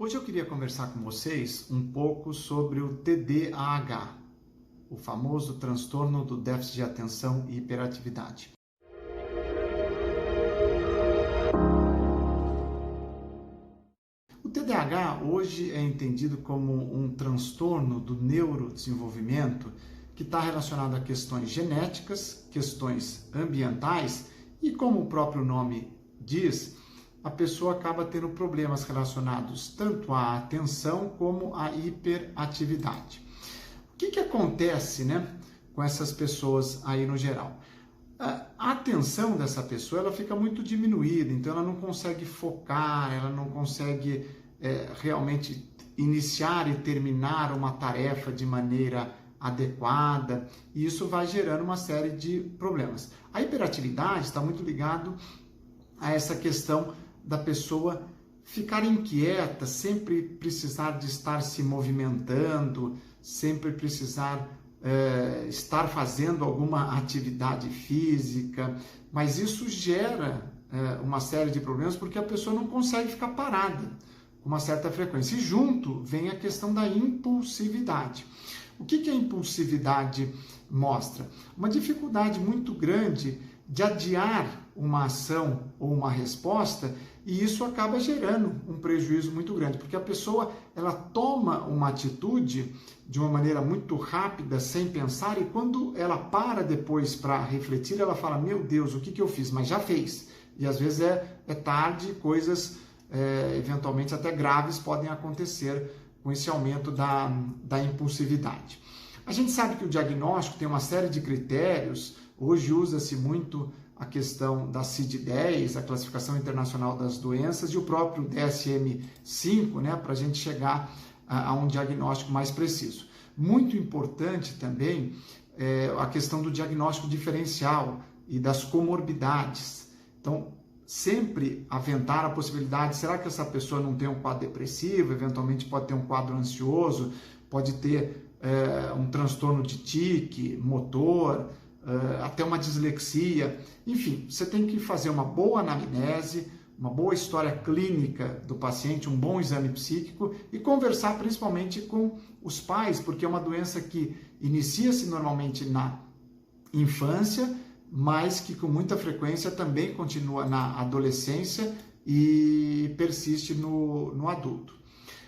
Hoje eu queria conversar com vocês um pouco sobre o TDAH, o famoso transtorno do déficit de atenção e hiperatividade. O TDAH hoje é entendido como um transtorno do neurodesenvolvimento que está relacionado a questões genéticas, questões ambientais e, como o próprio nome diz, a pessoa acaba tendo problemas relacionados tanto à atenção como à hiperatividade. O que acontece, com essas pessoas aí no geral? A atenção dessa pessoa ela fica muito diminuída, então ela não consegue focar, ela não consegue realmente iniciar e terminar uma tarefa de maneira adequada, e isso vai gerando uma série de problemas. A hiperatividade está muito ligado a essa questão da pessoa ficar inquieta, sempre precisar de estar se movimentando, sempre precisar estar fazendo alguma atividade física, mas isso gera uma série de problemas porque a pessoa não consegue ficar parada com uma certa frequência. E junto vem a questão da impulsividade. O que a impulsividade mostra? Uma dificuldade muito grande de adiar uma ação ou uma resposta, e isso acaba gerando um prejuízo muito grande, porque a pessoa ela toma uma atitude de uma maneira muito rápida, sem pensar, e quando ela para depois para refletir, ela fala, meu Deus, o que eu fiz? Mas já fez. E às vezes é tarde, coisas eventualmente até graves podem acontecer com esse aumento da impulsividade. A gente sabe que o diagnóstico tem uma série de critérios. Hoje usa-se muito a questão da CID-10, a Classificação Internacional das Doenças, e o próprio DSM-5, para a gente chegar a um diagnóstico mais preciso. Muito importante também a questão do diagnóstico diferencial e das comorbidades. Então, sempre aventar a possibilidade, será que essa pessoa não tem um quadro depressivo, eventualmente pode ter um quadro ansioso, pode ter um transtorno de tique, motor, até uma dislexia. Enfim, você tem que fazer uma boa anamnese, uma boa história clínica do paciente, um bom exame psíquico e conversar principalmente com os pais, porque é uma doença que inicia-se normalmente na infância, mas que com muita frequência também continua na adolescência e persiste no adulto.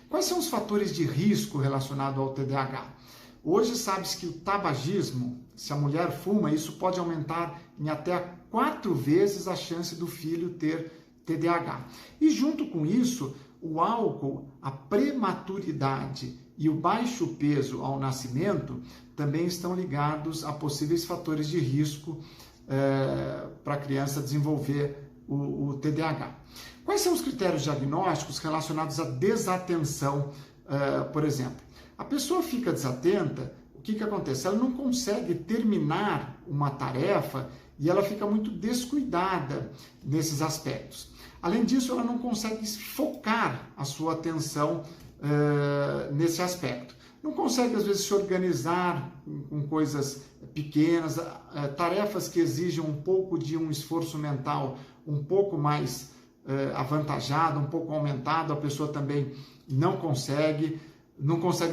Quais são os fatores de risco relacionados ao TDAH? Hoje sabe-se que o tabagismo, se a mulher fuma, isso pode aumentar em até 4 vezes a chance do filho ter TDAH. E junto com isso, o álcool, a prematuridade e o baixo peso ao nascimento também estão ligados a possíveis fatores de risco para a criança desenvolver o TDAH. Quais são os critérios diagnósticos relacionados à desatenção, por exemplo? A pessoa fica desatenta, o que acontece? Ela não consegue terminar uma tarefa e ela fica muito descuidada nesses aspectos. Além disso, ela não consegue focar a sua atenção nesse aspecto. Não consegue, às vezes, se organizar com coisas pequenas, tarefas que exigem um pouco de um esforço mental um pouco mais avantajado, um pouco aumentado, a pessoa também não consegue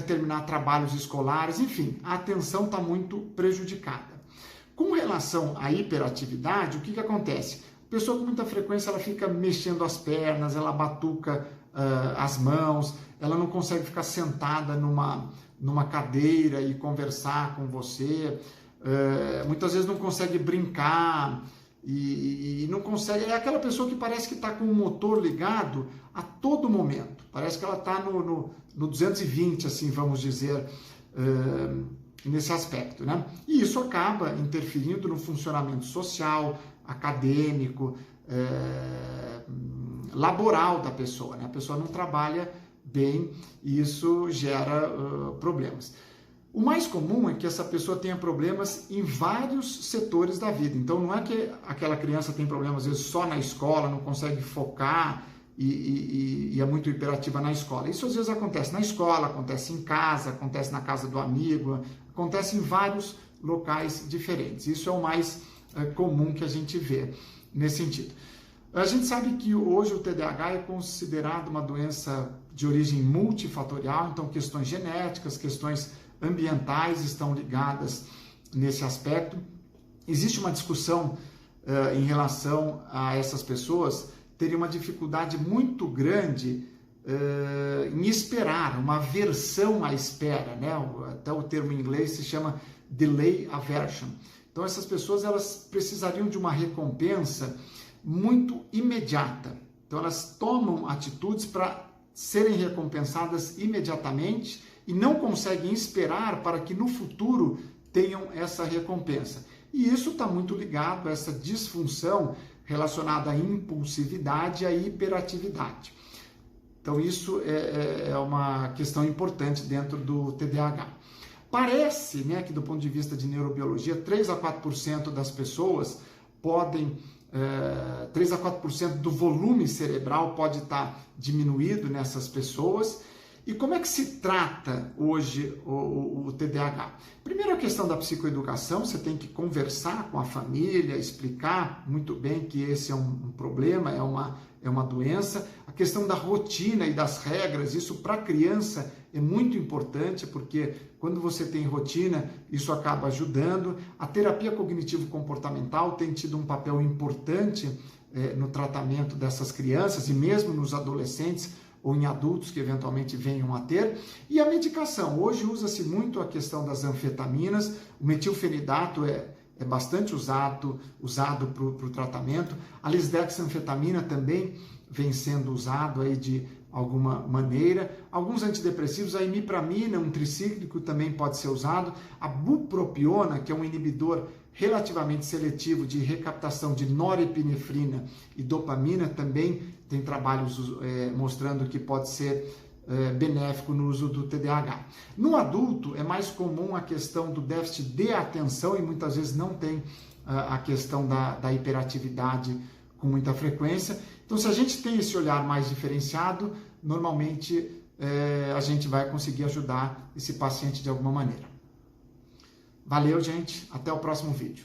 terminar trabalhos escolares, enfim, a atenção está muito prejudicada. Com relação à hiperatividade, o que acontece? A pessoa com muita frequência ela fica mexendo as pernas, ela batuca as mãos, ela não consegue ficar sentada numa cadeira e conversar com você, muitas vezes não consegue brincar e não consegue, é aquela pessoa que parece que está com o motor ligado a todo momento, parece que ela está no 220, assim vamos dizer, nesse aspecto, E isso acaba interferindo no funcionamento social, acadêmico, laboral da pessoa, A pessoa não trabalha bem e isso gera problemas. O mais comum é que essa pessoa tenha problemas em vários setores da vida. Então, não é que aquela criança tem problemas, às vezes, só na escola, não consegue focar e é muito hiperativa na escola. Isso, às vezes, acontece na escola, acontece em casa, acontece na casa do amigo, acontece em vários locais diferentes. Isso é o mais comum que a gente vê nesse sentido. A gente sabe que hoje o TDAH é considerado uma doença de origem multifatorial, então questões genéticas, questões ambientais estão ligadas nesse aspecto. Existe uma discussão em relação a essas pessoas terem uma dificuldade muito grande em esperar, uma aversão à espera, né? Até o termo em inglês se chama delay aversion. Então essas pessoas elas precisariam de uma recompensa muito imediata. Então elas tomam atitudes para serem recompensadas imediatamente e não conseguem esperar para que no futuro tenham essa recompensa. E isso está muito ligado a essa disfunção relacionada à impulsividade e à hiperatividade. Então isso é uma questão importante dentro do TDAH. Parece, né, que do ponto de vista de neurobiologia, 3 a 4% das pessoas podem, 3 a 4% do volume cerebral pode estar diminuído nessas pessoas. E como é que se trata hoje o TDAH? Primeiro, a questão da psicoeducação, você tem que conversar com a família, explicar muito bem que esse é um problema, é uma doença. A questão da rotina e das regras, isso para a criança é muito importante, porque quando você tem rotina, isso acaba ajudando. A terapia cognitivo-comportamental tem tido um papel importante no tratamento dessas crianças e mesmo nos adolescentes, ou em adultos que eventualmente venham a ter. E a medicação, hoje usa-se muito a questão das anfetaminas, o metilfenidato é bastante usado para o tratamento, a lisdexanfetamina também vem sendo usado aí de alguma maneira, alguns antidepressivos, a imipramina, um tricíclico, também pode ser usado, a bupropiona, que é um inibidor relativamente seletivo de recaptação de norepinefrina e dopamina, também tem trabalhos mostrando que pode ser benéfico no uso do TDAH. No adulto é mais comum a questão do déficit de atenção e muitas vezes não tem a questão da hiperatividade com muita frequência. Então, se a gente tem esse olhar mais diferenciado, normalmente a gente vai conseguir ajudar esse paciente de alguma maneira. Valeu, gente. Até o próximo vídeo.